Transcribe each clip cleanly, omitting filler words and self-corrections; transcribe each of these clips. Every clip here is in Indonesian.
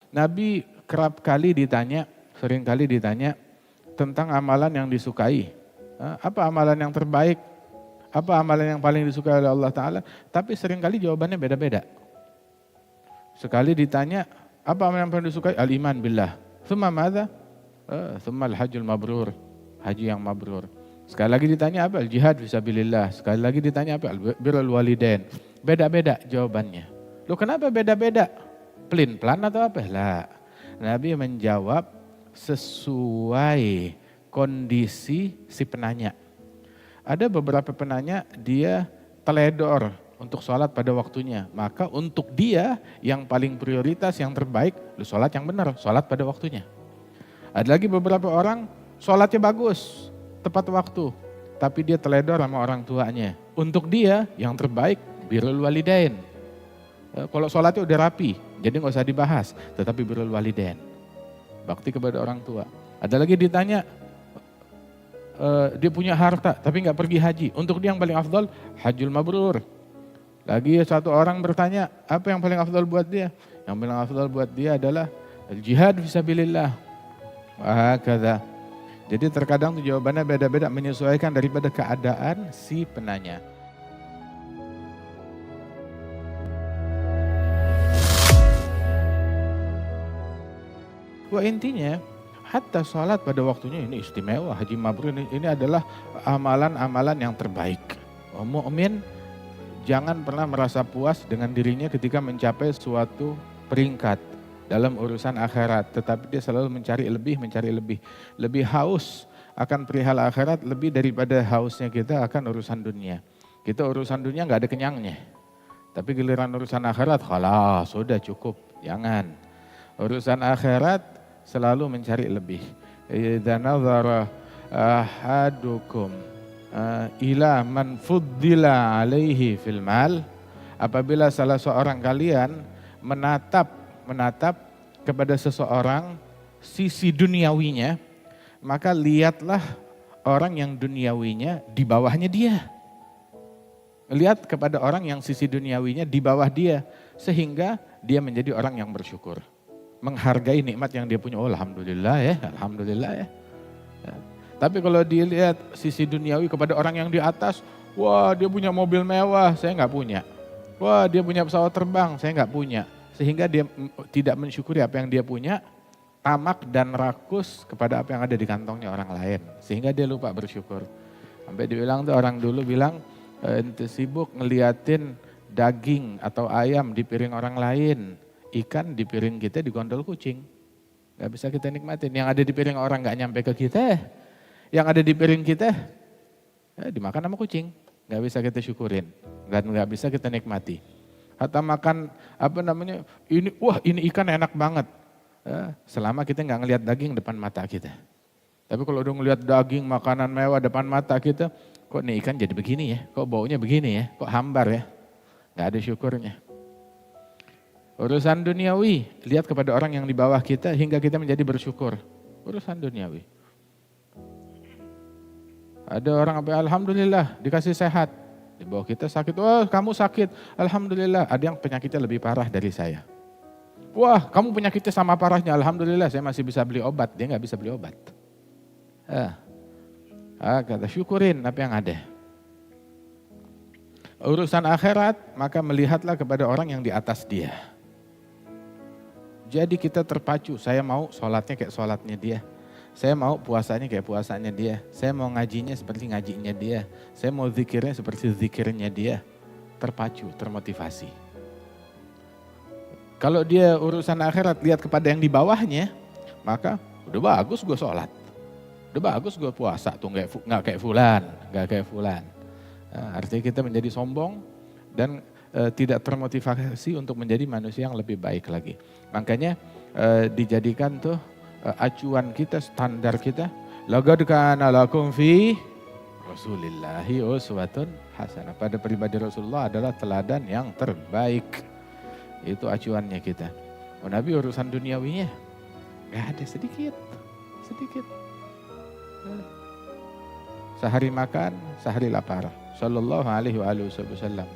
Nabi sering kali ditanya tentang amalan yang disukai. Apa amalan yang terbaik? Apa amalan yang paling disukai oleh Allah Ta'ala? Tapi seringkali jawabannya beda-beda. Sekali ditanya, apa amalan yang paling disukai? Al-iman billah. Thumma madza? Thumma al-hajjul mabrur. Haji yang mabrur. Sekali lagi ditanya apa? Al-jihad fisabilillah. Sekali lagi ditanya apa? Al-birrul walidain. Beda-beda jawabannya. Loh kenapa beda-beda? Pelin-pelan atau apa? Lah. Nabi menjawab sesuai kondisi si penanya. Ada beberapa penanya dia teledor untuk sholat pada waktunya. Maka untuk dia yang paling prioritas, yang terbaik, lu sholat yang benar, sholat pada waktunya. Ada lagi beberapa orang sholatnya bagus, tepat waktu. Tapi dia teledor sama orang tuanya. Untuk dia yang terbaik, birrul walidain. Kalau sholatnya udah rapi, jadi nggak usah dibahas. Tetapi birrul walidain, bakti kepada orang tua. Ada lagi ditanya, dia punya harta tapi nggak pergi haji. Untuk dia yang paling afdal, hajjul mabrur. Lagi satu orang bertanya, apa yang paling afdal buat dia? Yang paling afdal buat dia adalah jihad fisabilillah. Wahakadha. Jadi terkadang jawabannya beda-beda menyesuaikan daripada keadaan si penanya. Wah intinya, hatta sholat pada waktunya ini istimewa. Haji mabrur ini adalah amalan-amalan yang terbaik. Mukmin jangan pernah merasa puas dengan dirinya ketika mencapai suatu peringkat dalam urusan akhirat. Tetapi dia selalu mencari lebih. Lebih haus akan perihal akhirat lebih daripada hausnya kita akan urusan dunia. Kita urusan dunia nggak ada kenyangnya. Tapi giliran urusan akhirat, khalas, sudah cukup. Jangan. Urusan akhirat selalu mencari lebih. Idza nazara ahadukum ila man fuddila alaihi fil mal, apabila salah seorang kalian menatap kepada seseorang sisi duniawinya, maka lihatlah orang yang duniawinya di bawahnya dia. Lihat kepada orang yang sisi duniawinya di bawah dia, sehingga dia menjadi orang yang bersyukur. Menghargai nikmat yang dia punya. Oh alhamdulillah ya. Tapi kalau dilihat sisi duniawi kepada orang yang di atas, wah dia punya mobil mewah, saya nggak punya. Wah dia punya pesawat terbang, saya nggak punya. Sehingga dia tidak mensyukuri apa yang dia punya, tamak dan rakus kepada apa yang ada di kantongnya orang lain. Sehingga dia lupa bersyukur. Sampai dibilang tuh orang dulu bilang, ente sibuk ngeliatin daging atau ayam di piring orang lain. Ikan di piring kita digondol kucing. Gak bisa kita nikmatin. Yang ada di piring orang gak nyampe ke kita. Yang ada di piring kita dimakan sama kucing. Gak bisa kita syukurin. Gak bisa kita nikmati. Atau makan ini ikan enak banget. Selama kita gak ngelihat daging depan mata kita. Tapi kalau udah ngelihat daging, makanan mewah depan mata kita, kok nih ikan jadi begini ya? Kok baunya begini ya? Kok hambar ya? Gak ada syukurnya. Urusan duniawi, lihat kepada orang yang di bawah kita hingga kita menjadi bersyukur. Urusan duniawi. Ada orang alhamdulillah dikasih sehat. Di bawah kita sakit, wah kamu sakit. Alhamdulillah, ada yang penyakitnya lebih parah dari saya. Wah kamu penyakitnya sama parahnya, alhamdulillah saya masih bisa beli obat. Dia gak bisa beli obat. Kata syukurin apa yang ada. Urusan akhirat, maka melihatlah kepada orang yang di atas dia. Jadi kita terpacu, saya mau sholatnya kayak sholatnya dia. Saya mau puasanya kayak puasanya dia. Saya mau ngajinya seperti ngajinya dia. Saya mau zikirnya seperti zikirnya dia. Terpacu, termotivasi. Kalau dia urusan akhirat lihat kepada yang di bawahnya, maka udah bagus gue sholat. Udah bagus gue puasa, tuh gak kayak fulan. Artinya kita menjadi sombong dan tidak termotivasi untuk menjadi manusia yang lebih baik lagi. Makanya dijadikan tuh acuan kita, standar kita. Laqad kana lakum fi Rasulillahi uswatun hasanah. Pada pribadi Rasulullah adalah teladan yang terbaik. Itu acuannya kita. Oh, Nabi urusan duniawinya gak ada sedikit. Sehari makan, sehari lapar. Sallallahu alaihi wasallam.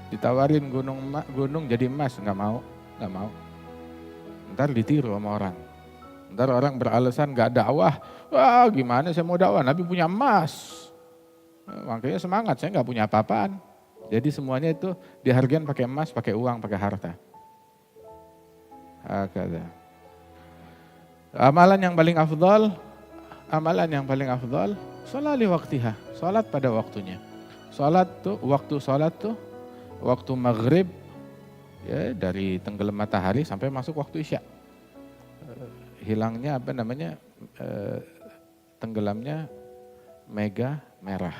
Ditawarin gunung jadi emas, nggak mau. ntar ditiru sama orang. Ntar orang beralasan gak dakwah, wah gimana saya mau dakwah, Nabi punya emas. Makanya semangat, saya gak punya apa-apaan. Jadi semuanya itu dihargain pakai emas, pakai uang, pakai harta. Hakada. Amalan yang paling afdal, sholat li waktiha, sholat pada waktunya. Waktu sholat tuh, waktu maghrib, ya dari tenggelam matahari sampai masuk waktu isya. Hilangnya tenggelamnya mega merah.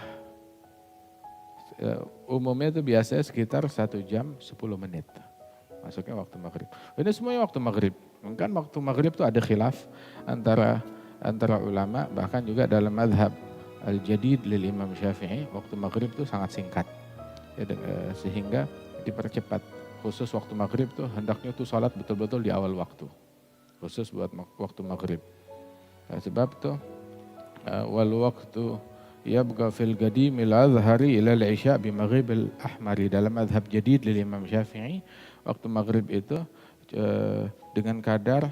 Umumnya itu biasanya sekitar 1 jam 10 menit. Masuknya waktu maghrib. Ini semuanya waktu maghrib. Kan waktu maghrib itu ada khilaf antara ulama, bahkan juga dalam madhab al-jadid lil Imam Syafi'i, waktu maghrib itu sangat singkat. Ya, sehingga dipercepat. Khusus waktu maghrib itu hendaknya tuh sholat betul-betul di awal waktu. Khusus buat waktu maghrib. Nah, sebab tuh wal waktu yabqa fil qadimil azhari ila al-isya bi maghribil ahmari, dalam madhab jadid lil Imam Syafi'i. Waktu maghrib itu dengan kadar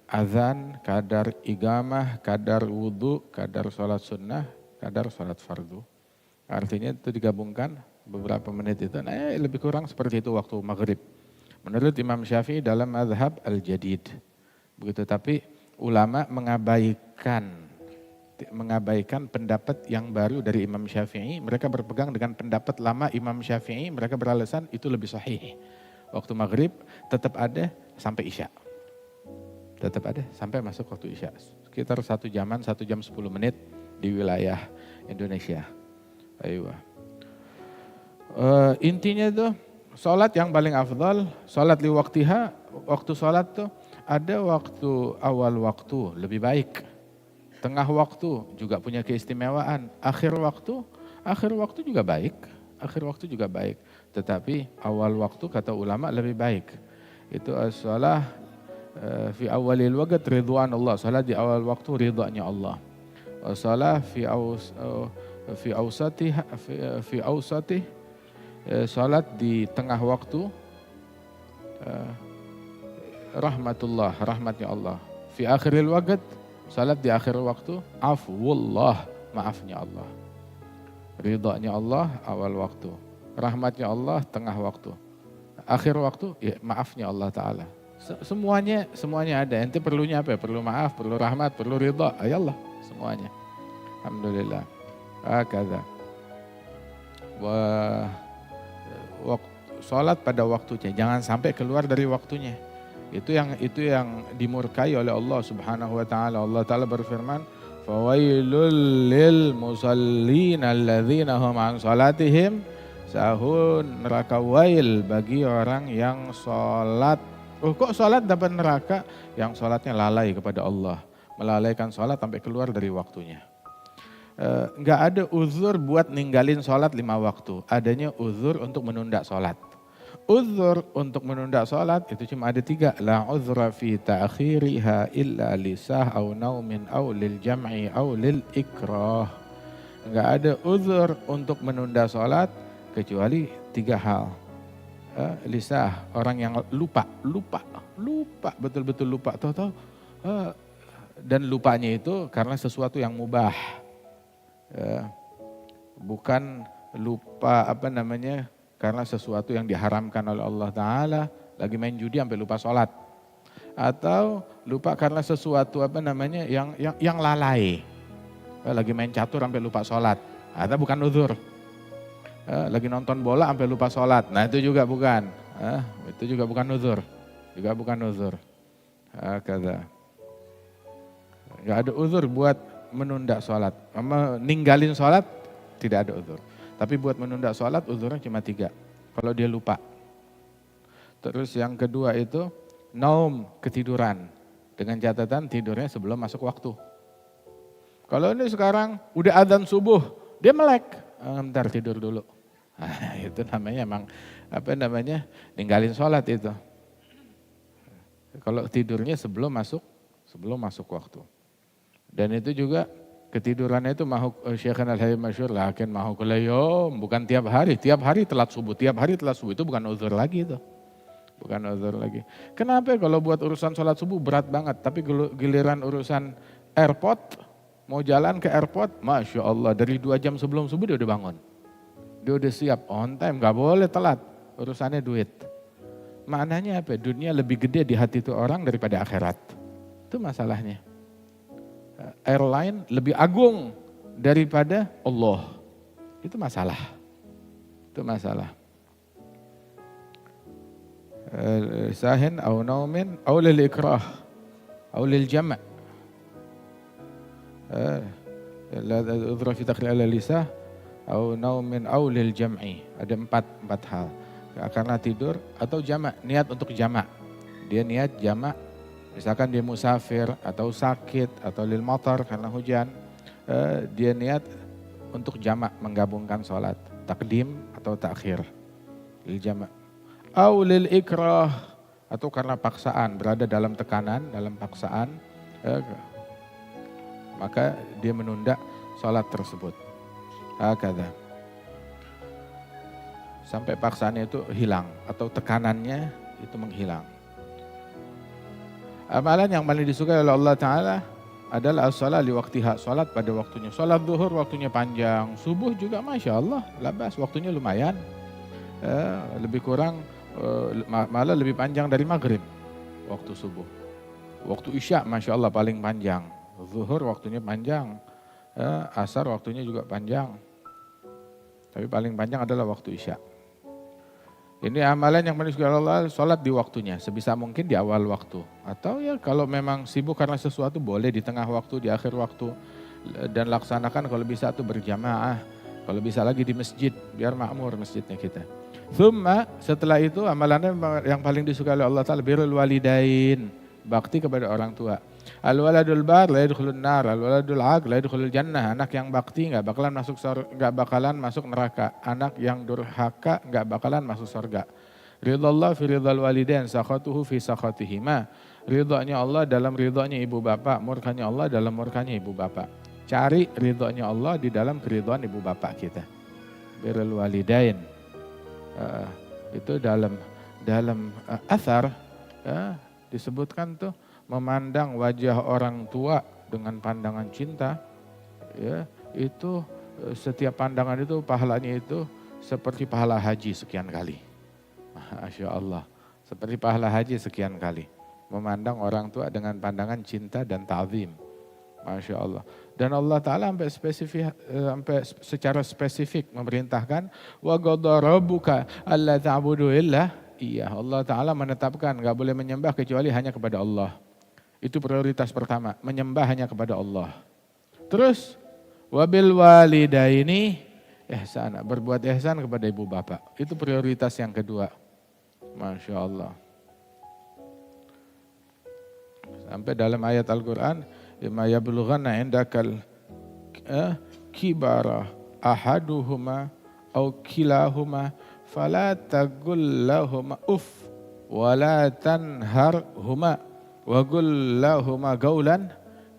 azan, kadar igamah, kadar wudhu, kadar sholat sunnah, kadar sholat fardu. Artinya itu digabungkan beberapa menit itu. Nah, lebih kurang seperti itu waktu maghrib. Menurut Imam Syafi'i dalam madhab al-jadid. Begitu, tapi ulama mengabaikan pendapat yang baru dari Imam Syafi'i. Mereka berpegang dengan pendapat lama Imam Syafi'i, mereka beralasan itu lebih sahih. Waktu maghrib tetap ada sampai isya. Tetap ada sampai masuk waktu isya. Sekitar 1 jam 10 menit di wilayah Indonesia. Ayo. Intinya itu sholat yang paling afdal, sholat li waktiha, waktu sholat tuh ada waktu awal waktu lebih baik. Tengah waktu juga punya keistimewaan. Akhir waktu juga baik. Tetapi awal waktu kata ulama lebih baik. Itu as-shalah fi awalil waqt ridwan Allah. Salat di awal waktu ridhanya Allah. Salat fi awsatih salat di tengah waktu rahmatnya Allah. Fi akhiril waqt, salat di akhir waktu afwullah, maafnya Allah. Ridhanya Allah awal waktu. Rahmatnya Allah tengah waktu. Akhir waktu, ya maafnya Allah Ta'ala. Semuanya ada. Ente perlunya apa? Perlu maaf, perlu rahmat, perlu ridha. Ya Allah, semuanya. Alhamdulillah. Hakadha. Sholat pada waktunya. Jangan sampai keluar dari waktunya. Itu yang dimurkai oleh Allah Subhanahu wa Ta'ala. Allah Ta'ala berfirman, "Fawailul lil musallin alladzina hum an salatihim sahun." Neraka wail bagi orang yang sholat. Kok sholat dapat neraka? Yang sholatnya lalai kepada Allah. Melalaikan sholat sampai keluar dari waktunya. Enggak ada uzur buat ninggalin sholat 5 waktu. Adanya uzur untuk menunda sholat. Uzur untuk menunda sholat itu cuma ada 3. La uzra fi ta'khiriha illa lisah au naumin au lil jam'i au lil ikrah. Enggak ada uzur untuk menunda sholat kecuali 3 hal. Lisah, orang yang lupa, betul-betul lupa. Tahu-tahu dan lupanya itu karena sesuatu yang mubah. Bukan lupa karena sesuatu yang diharamkan oleh Allah Ta'ala, lagi main judi sampai lupa sholat. Atau lupa karena sesuatu yang lalai, lagi main catur sampai lupa sholat. Atau bukan uzur. Lagi nonton bola sampai lupa sholat. Nah itu juga bukan. Itu juga bukan uzur. Kata. Gak ada uzur buat menunda sholat. Ninggalin sholat tidak ada uzur. Tapi buat menunda sholat uzurnya cuma 3. Kalau dia lupa. Terus yang kedua itu naum, ketiduran. Dengan catatan tidurnya sebelum masuk waktu. Kalau ini sekarang udah adzan subuh, dia melek. Bentar tidur dulu. Nah, itu namanya ninggalin sholat itu. Kalau tidurnya sebelum masuk waktu. Dan itu juga ketidurannya itu Syekhana al-Habib masyhur, lakin mahu kulla yaum, bukan tiap hari telat subuh itu bukan uzur lagi itu. Bukan uzur lagi. Kenapa kalau buat urusan sholat subuh berat banget, tapi giliran urusan airport, mau jalan ke airport, Masya Allah dari 2 jam sebelum subuh dia udah bangun. Dia udah siap, on time, gak boleh telat. Urusannya duit. Maknanya apa? Dunia lebih gede di hati itu orang daripada akhirat. Itu masalahnya. Airline lebih agung daripada Allah. Itu masalah. Itu masalah. Sahin au naumin au lil ikrah au lil jam'. La udhra fi taqrir ala lisah au naumin au lil jam'i. Ada empat hal. Karena tidur atau jamak, niat untuk jamak. Dia niat jamak, misalkan dia musafir atau sakit atau lil matar karena hujan. Dia niat untuk jamak, menggabungkan sholat. Takdim atau takhir. Lil jamak. Au lil ikrah, atau karena paksaan, berada dalam tekanan, dalam paksaan. Maka dia menunda sholat tersebut. Hakadha. Sampai paksaannya itu hilang atau tekanannya itu menghilang. Amalan yang paling disukai oleh Allah Ta'ala adalah as-salat li waqtiha, salat pada waktunya. Salat zuhur waktunya panjang, subuh juga Masya Allah, labas waktunya lumayan. Lebih kurang, malah lebih panjang dari maghrib waktu subuh. Waktu isya Masya Allah paling panjang, zuhur waktunya panjang, asar waktunya juga panjang. Tapi paling panjang adalah waktu isya. Ini amalan yang manusia Allah, sholat di waktunya, sebisa mungkin di awal waktu. Atau ya kalau memang sibuk karena sesuatu boleh di tengah waktu, di akhir waktu. Dan laksanakan kalau bisa tuh berjamaah, kalau bisa lagi di masjid, biar makmur masjidnya kita. Thumma, setelah itu amalannya yang paling disukai oleh Allah Ta'ala, birrul walidain, bakti kepada orang tua. Al-waladul bar la yadkhulun nar, al-waladul aq la yadkhulul jannah. Anak yang bakti enggak bakalan masuk neraka. Anak yang durhaka enggak bakalan masuk surga. Ridallah fi ridal walidain, sakhatuhu fi sakhatihima. Ridhonya Allah dalam ridhonya ibu bapak, murkanya Allah dalam murkanya ibu bapak. Cari ridhonya Allah di dalam keridhaan ibu bapak kita. Birrul walidain. Itu dalam athar disebutkan tuh, memandang wajah orang tua dengan pandangan cinta, ya itu setiap pandangan itu pahalanya itu seperti pahala haji sekian kali. Masya Allah, seperti pahala haji sekian kali. Memandang orang tua dengan pandangan cinta dan ta'zim. Masya Allah. Dan Allah Ta'ala sampai secara spesifik memerintahkan wa qadha rabbuka alla ta'budu illa iya. Allah Ta'ala menetapkan gak boleh menyembah kecuali hanya kepada Allah. Itu prioritas pertama, menyembah hanya kepada Allah. Terus, wabil walidaini ihsan, berbuat ihsan kepada ibu bapak. Itu prioritas yang kedua. Masya Allah. Sampai dalam ayat Al-Quran, imma yablughanna indakal kibara ahaduhuma au kilahuma fala taqul lahuma uff wala tanharhuma wa qul lahuma qawlan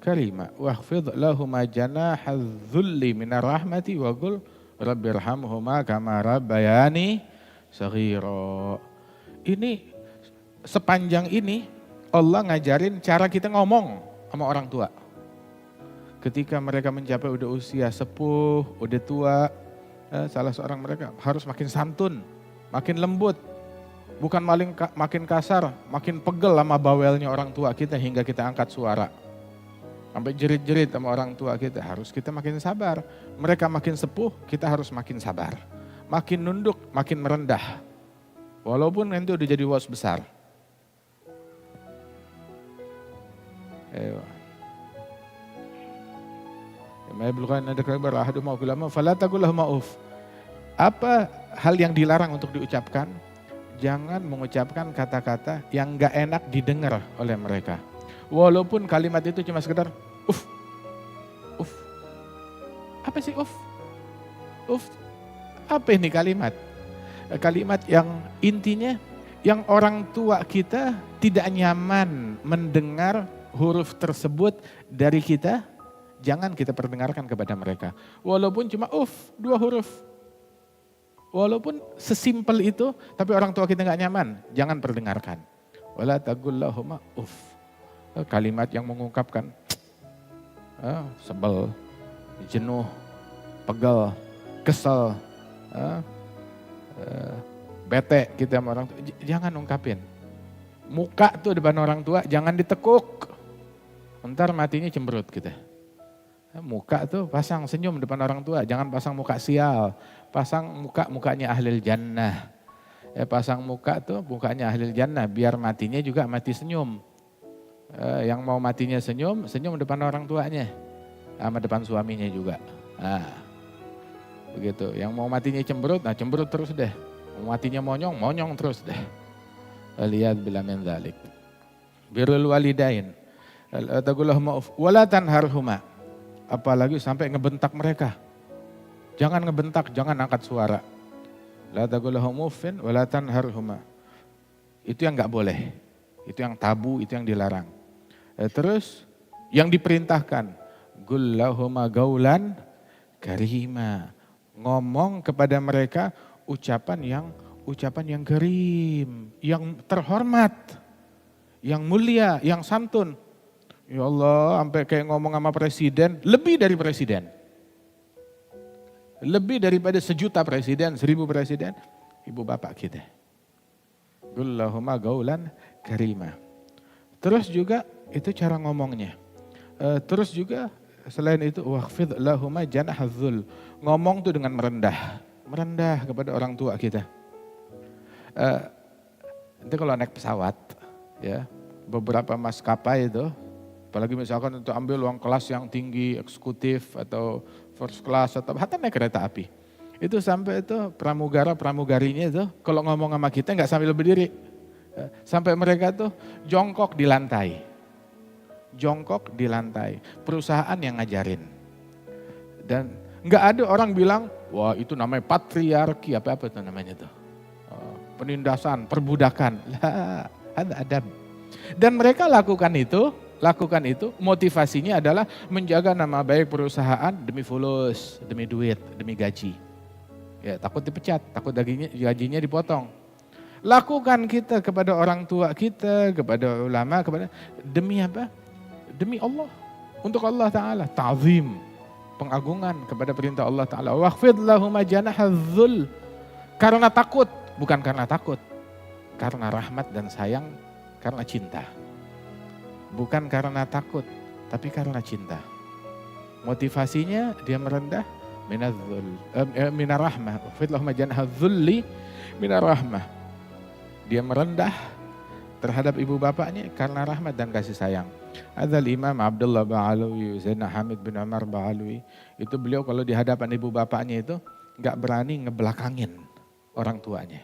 karima wakhfid lahuma janaha dhulli minar rahmati wa qul rabbirhamhuma kama rabbayani shaghira. Ini sepanjang ini Allah ngajarin cara kita ngomong sama orang tua. Ketika mereka mencapai udah usia sepuh, udah tua, salah seorang mereka harus makin santun, makin lembut. Bukan makin kasar, makin pegel sama bawelnya orang tua kita hingga kita angkat suara. Sampai jerit-jerit sama orang tua kita, harus kita makin sabar. Mereka makin sepuh, kita harus makin sabar. Makin nunduk, makin merendah. Walaupun nanti udah jadi bos besar. Apa hal yang dilarang untuk diucapkan? Jangan mengucapkan kata-kata yang gak enak didengar oleh mereka. Walaupun kalimat itu cuma sekedar uff. Apa sih uff? Uff, apa ini kalimat? Kalimat yang intinya yang orang tua kita tidak nyaman mendengar huruf tersebut dari kita, jangan kita perdengarkan kepada mereka. Walaupun cuma 2 huruf. Walaupun sesimpel itu, tapi orang tua kita nggak nyaman, jangan perdengarkan. Wala taqul lahuma uff. Kalimat yang mengungkapkan sebel, jenuh, pegal, kesel, bete kita sama orang tua. Jangan ungkapin. Muka tuh depan orang tua jangan ditekuk. Ntar matinya cemberut kita. Muka tuh pasang senyum depan orang tua, jangan pasang muka sial. Pasang mukanya ahlil jannah. Pasang muka tuh mukanya ahlil jannah, biar matinya juga mati senyum. Yang mau matinya senyum, senyum depan orang tuanya. Sama depan suaminya juga. Nah, begitu. Yang mau matinya cemberut, nah cemberut terus deh. Mau matinya monyong, monyong terus deh. Lihat bila min dzalik. Birrul walidain. Taqullah ma'uf wala tanharhuma. Apalagi sampai ngebentak mereka. Jangan ngebentak, jangan angkat suara. La taqullahu uffin wala tanharhuma. Itu yang enggak boleh. Itu yang tabu, itu yang dilarang. Terus yang diperintahkan, qul lahuma gaulan karima. Ngomong kepada mereka ucapan yang karim, yang terhormat, yang mulia, yang santun. Ya Allah, sampai kayak ngomong sama presiden, lebih dari presiden. Lebih daripada 1.000.000 presiden, 1.000 presiden, ibu bapak kita. Qul lahuma gaulan karima. Terus juga itu cara ngomongnya. Terus juga selain itu waqfid lahuma janahadzul. Ngomong tuh dengan merendah. Merendah kepada orang tua kita. Nanti kalau naik pesawat, ya beberapa maskapai itu, apalagi misalkan untuk ambil uang kelas yang tinggi, eksekutif atau first class atau bahkan naik kereta api. Itu sampai itu pramugarinya itu kalau ngomong sama kita nggak sambil berdiri. Sampai mereka tuh jongkok di lantai. Jongkok di lantai. Perusahaan yang ngajarin. Dan nggak ada orang bilang, wah itu namanya patriarki, apa-apa itu namanya tuh. Penindasan, perbudakan. Lah, ada adab. Dan mereka lakukan itu motivasinya adalah menjaga nama baik perusahaan demi fulus, demi duit, demi gaji. Ya, takut dipecat, takut gajinya dipotong. Lakukan kita kepada orang tua kita, kepada ulama, demi apa? Demi Allah. Untuk Allah Ta'ala, ta'zim, pengagungan kepada perintah Allah Ta'ala. Waqfid lahuma janahadzul. Karena takut, bukan karena takut. Karena rahmat dan sayang, karena cinta. Bukan karena takut, tapi karena cinta. Motivasinya dia merendah minar rahmah. Waqfidlahuma janahadzulli minar rahmah. Dia merendah terhadap ibu bapaknya karena rahmat dan kasih sayang. Adzal Imam Abdullah Ba'alawi, Zainal Hamid bin Umar Ba'alawi, itu beliau kalau di hadapan ibu bapaknya itu enggak berani ngebelakangin orang tuanya.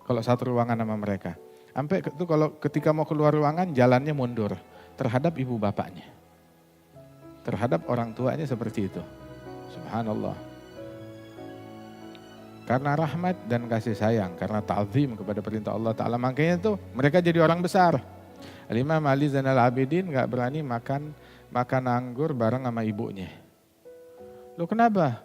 Kalau satu ruangan sama mereka. Sampai itu kalau ketika mau keluar ruangan jalannya mundur. Terhadap ibu bapaknya. Terhadap orang tuanya seperti itu. Subhanallah. Karena rahmat dan kasih sayang. Karena ta'zim kepada perintah Allah Ta'ala. Makanya tuh mereka jadi orang besar. Imam Ali Zainal Abidin gak berani makan anggur bareng sama ibunya. Loh kenapa?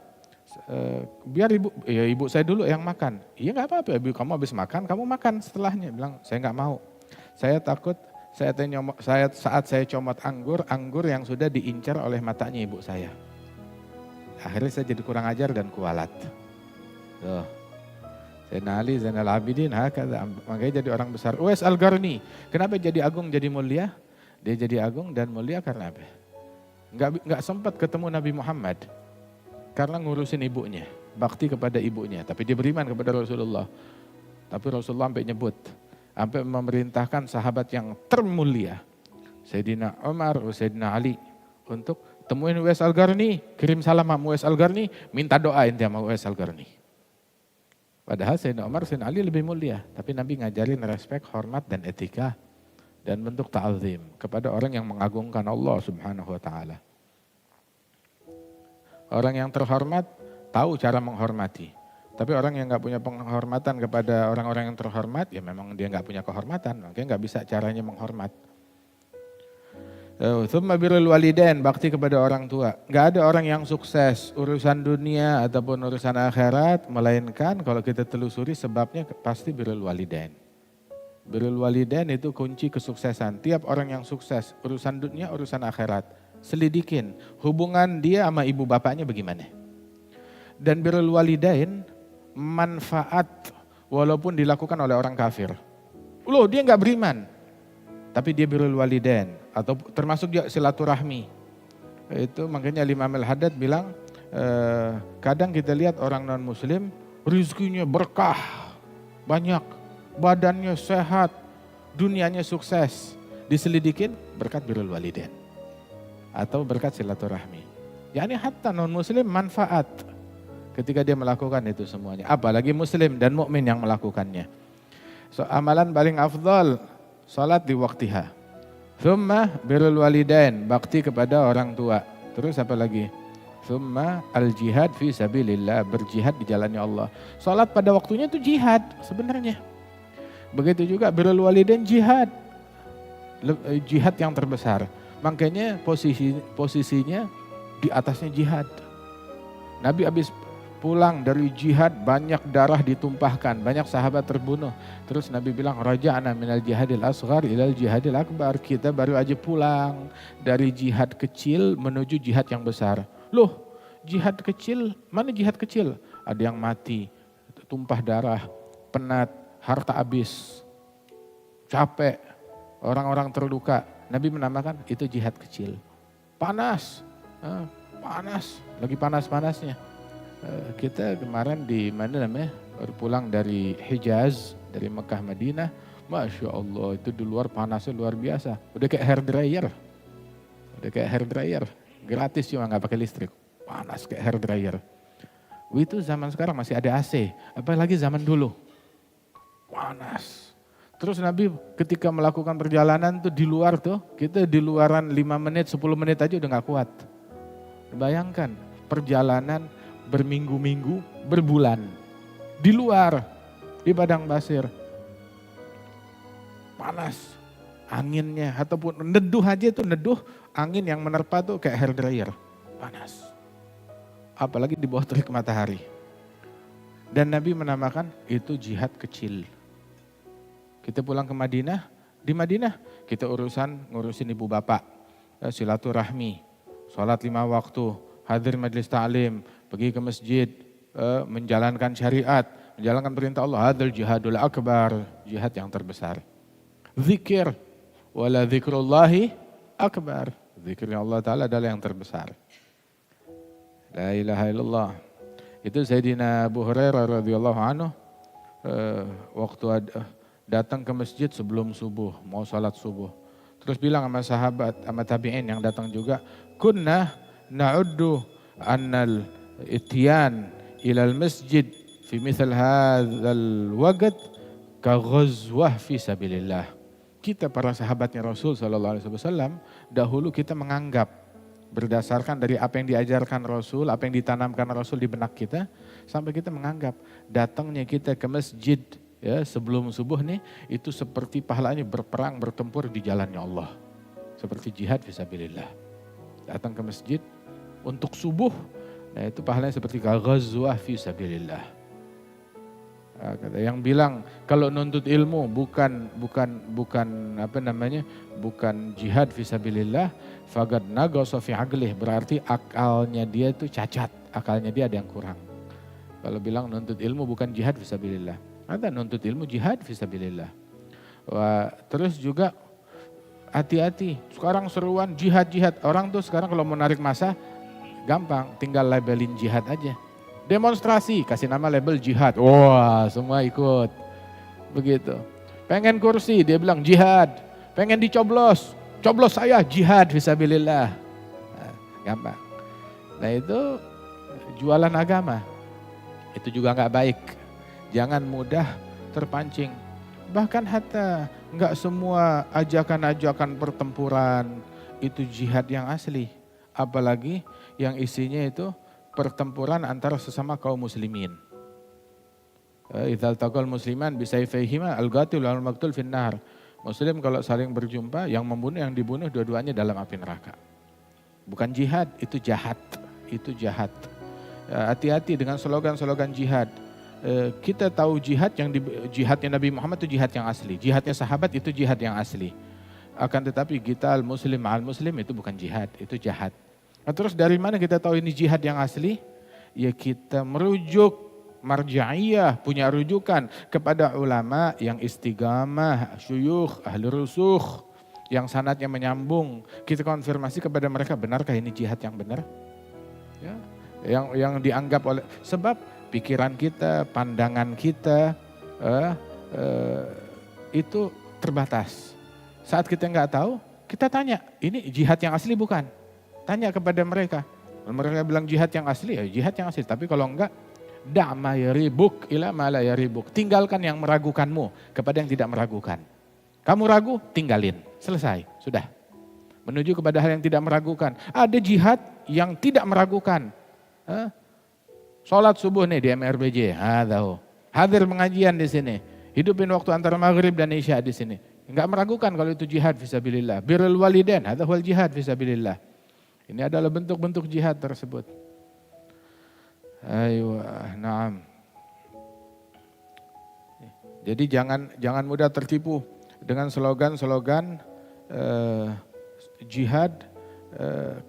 Biar ibu saya dulu yang makan. Iya gak apa-apa, ibu kamu habis makan, kamu makan setelahnya. Bilang saya gak mau. Saya takut. Saat saya comot anggur yang sudah diincar oleh matanya ibu saya. Akhirnya saya jadi kurang ajar dan kualat. Tuh. Sayyidina Ali Zainal Abidin, makanya jadi orang besar. Uwais Al-Qarni, kenapa jadi agung, jadi mulia? Dia jadi agung dan mulia karena apa? Enggak sempat ketemu Nabi Muhammad. Karena ngurusin ibunya, bakti kepada ibunya. Tapi dia beriman kepada Rasulullah. Tapi Rasulullah sampai nyebut. Sampai memerintahkan sahabat yang termulia, Sayyidina Umar, Sayyidina Ali, untuk temuin Uwais Al-Qarni, kirim salam sama Uwais Al-Qarni, minta doa inti sama Uwais Al-Qarni. Padahal Sayyidina Umar, Sayyidina Ali lebih mulia, tapi Nabi ngajarin respek, hormat dan etika dan bentuk ta'zim kepada orang yang mengagungkan Allah Subhanahu wa taala. Orang yang terhormat tahu cara menghormati. Tapi orang yang nggak punya penghormatan kepada orang-orang yang terhormat, ya memang dia nggak punya kehormatan, makanya nggak bisa caranya menghormat. Tsumma birrul walidain, bakti kepada orang tua. Enggak ada orang yang sukses urusan dunia ataupun urusan akhirat, melainkan kalau kita telusuri sebabnya pasti birrul walidain. Birrul walidain itu kunci kesuksesan. Tiap orang yang sukses, urusan dunia, urusan akhirat, selidikin hubungan dia sama ibu bapaknya bagaimana. Dan birrul walidain manfaat walaupun dilakukan oleh orang kafir. Loh, dia enggak beriman, tapi dia birrul walidain. Atau termasuk dia silaturahmi. Itu makanya Imam Al-Haddad bilang, kadang kita lihat orang non muslim rezekinya berkah, banyak, badannya sehat, dunianya sukses. Diselidikin berkat birrul walidain atau berkat silaturahmi. Yani hatta non muslim manfaat ketika dia melakukan itu semuanya. Apalagi muslim dan mukmin yang melakukannya. So, amalan paling afdal salat di waktiha. Thumma birrul walidain, bakti kepada orang tua. Terus apa lagi? Thumma al-jihad fi sabilillah, berjihad di jalannya Allah. Salat pada waktunya itu jihad sebenarnya. Begitu juga birrul walidain jihad. Jihad yang terbesar. Makanya posisinya di atasnya jihad. Nabi habis pulang dari jihad, banyak darah ditumpahkan, banyak sahabat terbunuh. Terus Nabi bilang, raja'na minal jihadil asghar ilal jihadil akbar. Kita baru aja pulang dari jihad kecil menuju jihad yang besar. Loh, jihad kecil, mana jihad kecil? Ada yang mati, tumpah darah, penat, harta habis, capek, orang-orang terluka. Nabi menamakan itu jihad kecil. Panas, panas, lagi panas-panasnya. Kita kemarin di mana namanya baru pulang dari Hijaz, dari Mekah Madinah, Masya Allah itu di luar panasnya luar biasa, udah kayak hair dryer, gratis cuma nggak pakai listrik, panas kayak hair dryer. Itu zaman sekarang masih ada AC, apalagi zaman dulu panas. Terus Nabi ketika melakukan perjalanan tuh di luar tuh, kita di luaran 5 menit, 10 menit aja udah gak kuat. Bayangkan perjalanan berminggu-minggu, berbulan, di luar, di padang pasir, panas, anginnya, ataupun neduh aja tuh neduh, angin yang menerpa tuh kayak hair dryer, panas. Apalagi di bawah terik matahari. Dan Nabi menamakan itu jihad kecil. Kita pulang ke Madinah, di Madinah kita ngurusin ibu bapak, silaturahmi, sholat 5 waktu, hadir majelis ta'lim, pergi ke masjid, menjalankan syariat, menjalankan perintah Allah, hadzal jihadul akbar, jihad yang terbesar. Zikir, wala zikrullahi akbar, zikirnya Allah Ta'ala adalah yang terbesar. La ilaha illallah. Itu Sayyidina Abu Hurairah radhiyallahu anhu, waktu datang ke masjid sebelum subuh, mau salat subuh. Terus bilang sama sahabat, sama tabi'in yang datang juga, kunna na'uddu annal ityan ilal masjid fi mithal hadzal waqt ka ghazwah fi sabilillah. Kita para sahabatnya Rasul sallallahu alaihi wasallam dahulu kita menganggap berdasarkan dari apa yang diajarkan Rasul, apa yang ditanamkan Rasul di benak kita, sampai kita menganggap datangnya kita ke masjid ya sebelum subuh nih itu seperti pahalanya berperang bertempur di jalannya Allah. Seperti jihad fisabilillah. Datang ke masjid untuk subuh, nah itu pahalanya seperti ghazwah fisabilillah. Nah, kata yang bilang kalau nuntut ilmu bukan jihad fisabilillah, faqad naqasa fi aqlih, berarti akalnya dia itu cacat, akalnya dia ada yang kurang. Kalau bilang nuntut ilmu bukan jihad fisabilillah, ada nuntut ilmu jihad fisabilillah. Wah, terus juga hati-hati, sekarang seruan jihad. Orang tuh sekarang kalau mau narik massa gampang, tinggal labelin jihad aja. Demonstrasi, kasih nama label jihad. Wah, semua ikut. Begitu. Pengen kursi, dia bilang jihad. Pengen dicoblos, coblos saya jihad fisabilillah. Nah, gampang. Nah itu jualan agama. Itu juga nggak baik. Jangan mudah terpancing. Bahkan hatta nggak semua ajakan-ajakan pertempuran itu jihad yang asli. Apalagi yang isinya itu pertempuran antara sesama kaum muslimin. Idzal taqal musliman bisayfayhima al-qatil wal maqtul finnar. Muslim kalau saling berjumpa, yang membunuh, yang dibunuh dua-duanya dalam api neraka. Bukan jihad, itu jahat. Itu jahat. Hati-hati dengan slogan-slogan jihad. Kita tahu jihadnya Nabi Muhammad itu jihad yang asli. Jihadnya sahabat itu jihad yang asli. Akan tetapi kita al-muslim al-muslim itu bukan jihad, itu jahat. Nah, terus dari mana kita tahu ini jihad yang asli? Ya kita merujuk marja'iyah, punya rujukan kepada ulama yang istiqamah, syuyukh, ahli rusukh, yang sanadnya menyambung. Kita konfirmasi kepada mereka, benarkah ini jihad yang benar? Ya, yang dianggap oleh, sebab pikiran kita, pandangan kita itu terbatas. Saat kita nggak tahu, kita tanya, ini jihad yang asli bukan? Tanya kepada mereka. Mereka bilang jihad yang asli, ya jihad yang asli. Tapi kalau enggak, da'ma yaribuk ila ma la yaribuk. Tinggalkan yang meragukanmu kepada yang tidak meragukan. Kamu ragu, tinggalin. Selesai, sudah. Menuju kepada hal yang tidak meragukan. Ada jihad yang tidak meragukan. Sholat subuh nih di MRBJ, hadir pengajian di sini. Hidupin waktu antara maghrib dan isya di sini. Enggak meragukan kalau itu jihad fisabilillah. Birrul walidain, hadza huwal jihad fisabilillah. Ini adalah bentuk-bentuk jihad tersebut. Naam. Jadi jangan mudah tertipu dengan slogan-slogan jihad,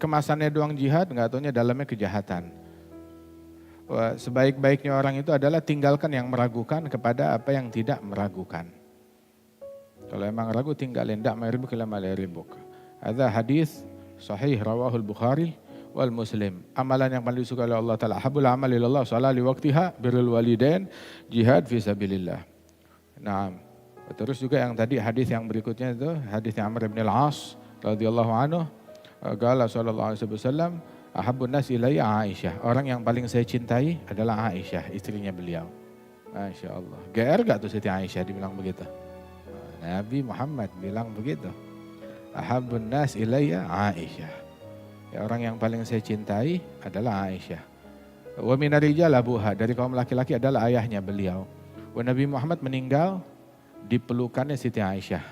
kemasannya doang jihad, enggak taunya dalamnya kejahatan. Sebaik-baiknya orang itu adalah tinggalkan yang meragukan kepada apa yang tidak meragukan. Kalau emang ragu tinggalin, dak maribuk ila ma la yaribuk. Ada hadis sahih rawahul Bukhari wal Muslim. Amalan yang paling disukai oleh Allah Ta'ala. Habul amal ilallah salat li waqtiha, birrul walidain, jihad fi sabilillah. Nah, terus juga yang tadi hadis yang berikutnya itu hadis Amr bin al-As radhiyallahu anhu, qala sallallahu alaihi wasallam, ahabbun nas ilayya Aisyah. Orang yang paling saya cintai adalah Aisyah, istrinya beliau. Masya Allah. GR gak tuh Siti Aisyah dibilang begitu? Nabi Muhammad bilang begitu. Ahabbun nas ilayya Aisyah. Ya, orang yang paling saya cintai adalah Aisyah. Wa minar rijal abuha, dari kaum laki-laki adalah ayahnya beliau. Wa Nabi Muhammad meninggal di pelukannya Siti Aisyah.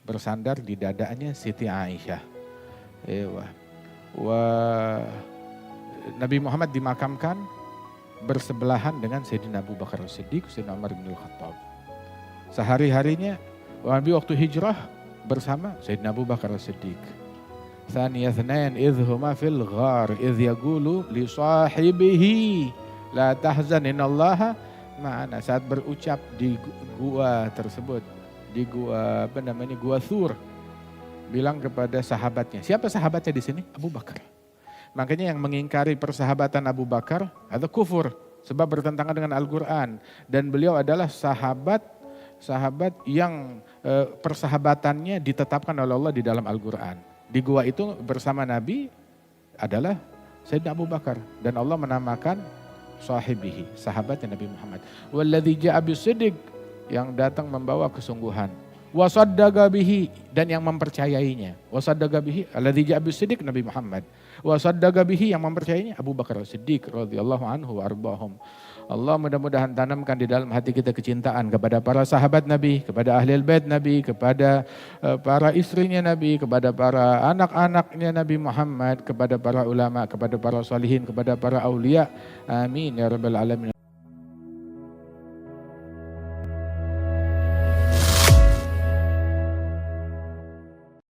Bersandar di dadanya Siti Aisyah. Nabi Muhammad dimakamkan bersebelahan dengan Sayyidina Abu Bakar As-Siddiq, Sayyidina Umar bin Al-Khattab. Sehari-harinya Nabi waktu hijrah bersama Sayyidina Abu Bakar As-Siddiq. Thaniya thnain idh huma fil ghar idh yaqulu li sahibihi la tahzan innallaha ma'ana. Saat berucap di gua tersebut, di gua gua Thur, bilang kepada sahabatnya. Siapa sahabatnya di sini? Abu Bakar. Makanya yang mengingkari persahabatan Abu Bakar atau kufur sebab bertentangan dengan Al-Qur'an, dan beliau adalah sahabat yang persahabatannya ditetapkan oleh Allah di dalam Al-Qur'an. Di gua itu bersama Nabi adalah Sayyidina Abu Bakar, dan Allah menamakan sahibihi, sahabatnya Nabi Muhammad. Walladzi ja'a bis-sidq, yang datang membawa kesungguhan. Wasaddaqa bihi, dan yang mempercayainya. Wasaddaqa bihi alladzi ja'a bis-sidq Nabi Muhammad. Wasaddaqa bihi, yang mempercayainya Abu Bakar As-Siddiq radhiyallahu anhu wa arbahum. Allah mudah-mudahan tanamkan di dalam hati kita kecintaan kepada para sahabat Nabi, kepada ahli bait Nabi, kepada para istrinya Nabi, kepada para anak-anaknya Nabi Muhammad, kepada para ulama, kepada para salihin, kepada para aulia. Amin ya rabbal alamin.